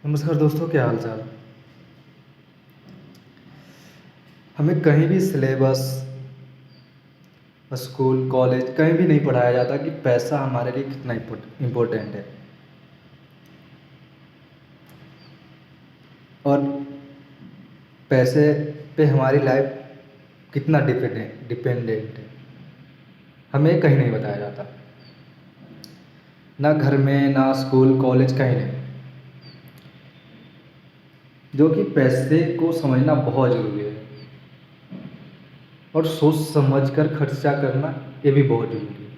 नमस्कार दोस्तों, क्या हाल चाल। हमें कहीं भी सिलेबस, स्कूल, कॉलेज कहीं भी नहीं पढ़ाया जाता कि पैसा हमारे लिए कितना इम्पोर्टेंट है और पैसे पे हमारी लाइफ कितना डिपेंडेंट है। हमें कहीं नहीं बताया जाता, ना घर में, ना स्कूल, कॉलेज, कहीं नहीं। जो कि पैसे को समझना बहुत ज़रूरी है और सोच समझ कर खर्चा करना ये भी बहुत ज़रूरी है।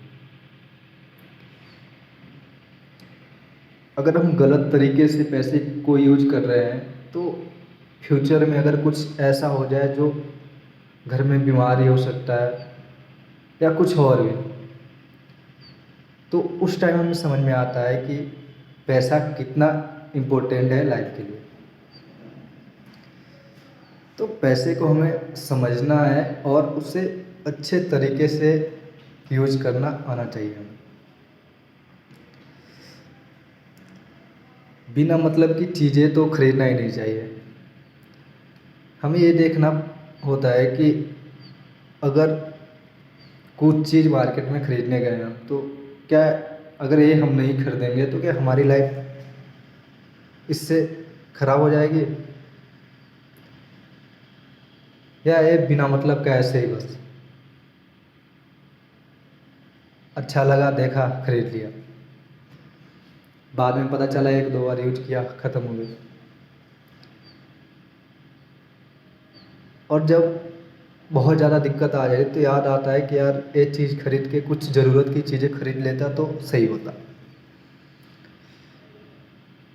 अगर हम गलत तरीके से पैसे को यूज कर रहे हैं तो फ्यूचर में अगर कुछ ऐसा हो जाए जो घर में बीमारी हो सकता है या कुछ और भी, तो उस टाइम हमें समझ में आता है कि पैसा कितना इम्पोर्टेंट है लाइफ के लिए। तो पैसे को हमें समझना है और उसे अच्छे तरीके से यूज करना आना चाहिए हमें। बिना मतलब की चीज़ें तो खरीदना ही नहीं चाहिए। हमें ये देखना होता है कि अगर कुछ चीज़ मार्केट में खरीदने गए हम, तो क्या अगर ये हम नहीं खरीदेंगे तो क्या हमारी लाइफ इससे ख़राब हो जाएगी, या ये बिना मतलब का ऐसे ही बस अच्छा लगा, देखा, खरीद लिया, बाद में पता चला एक दो बार यूज किया, ख़त्म हो गई। और जब बहुत ज़्यादा दिक्कत आ जाए तो याद आता है कि यार ये चीज़ खरीद के कुछ ज़रूरत की चीज़ें खरीद लेता तो सही होता।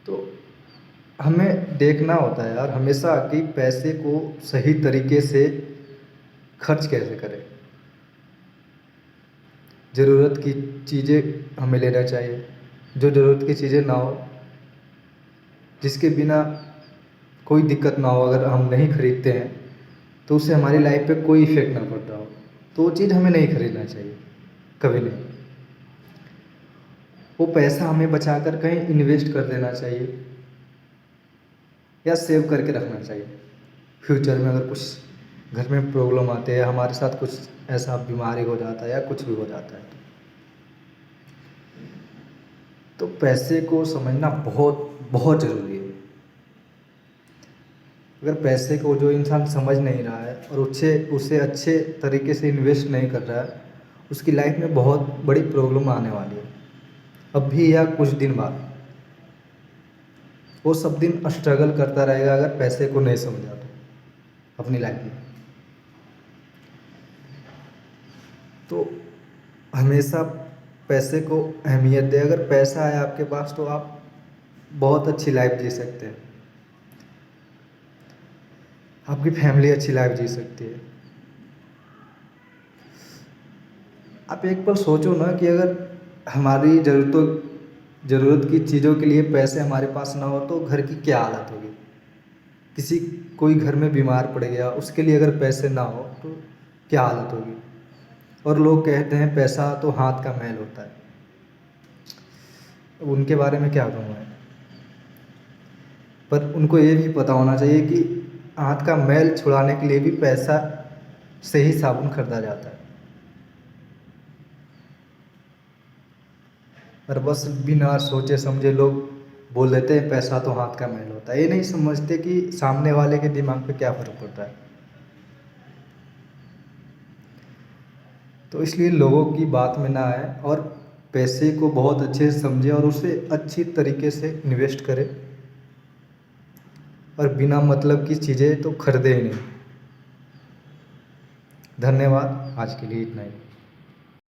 तो हमें देखना होता है यार हमेशा कि पैसे को सही तरीके से खर्च कैसे करें। ज़रूरत की चीज़ें हमें लेना चाहिए, जो ज़रूरत की चीज़ें ना हो, जिसके बिना कोई दिक्कत ना हो, अगर हम नहीं खरीदते हैं तो उससे हमारी लाइफ पे कोई इफ़ेक्ट ना पड़ता हो, तो वो चीज़ हमें नहीं खरीदना चाहिए, कभी नहीं। वो पैसा हमें बचा कर कहीं इन्वेस्ट कर देना चाहिए या सेव करके रखना चाहिए। फ्यूचर में अगर कुछ घर में प्रॉब्लम आते हैं, हमारे साथ कुछ ऐसा बीमारी हो जाता है या कुछ भी हो जाता है, तो पैसे को समझना बहुत बहुत ज़रूरी है। अगर पैसे को जो इंसान समझ नहीं रहा है और उसे अच्छे तरीके से इन्वेस्ट नहीं कर रहा है, उसकी लाइफ में बहुत बड़ी प्रॉब्लम आने वाली है। अभी या कुछ दिन बाद वो सब दिन स्ट्रगल करता रहेगा अगर पैसे को नहीं समझा तो अपनी लाइफ में। तो हमेशा पैसे को अहमियत दें। अगर पैसा है आपके पास तो आप बहुत अच्छी लाइफ जी सकते हैं, आपकी फैमिली अच्छी लाइफ जी सकती है। आप एक पल सोचो ना कि अगर हमारी ज़रूरत की चीज़ों के लिए पैसे हमारे पास ना हो तो घर की क्या हालत होगी। कोई घर में बीमार पड़ गया, उसके लिए अगर पैसे ना हो तो क्या हालत होगी। और लोग कहते हैं पैसा तो हाथ का मैल होता है, अब उनके बारे में क्या कहूँ मैं। पर उनको ये भी पता होना चाहिए कि हाथ का मैल छुड़ाने के लिए भी पैसा से ही साबुन खरीदा जाता है। पर बस बिना सोचे समझे लोग बोल देते हैं पैसा तो हाथ का मैल होता है। ये नहीं समझते कि सामने वाले के दिमाग पे क्या फ़र्क पड़ता है। तो इसलिए लोगों की बात में ना आए और पैसे को बहुत अच्छे से समझे और उसे अच्छी तरीके से इन्वेस्ट करें, और बिना मतलब की चीज़ें तो खरीदे ही नहीं। धन्यवाद, आज के लिए इतना ही।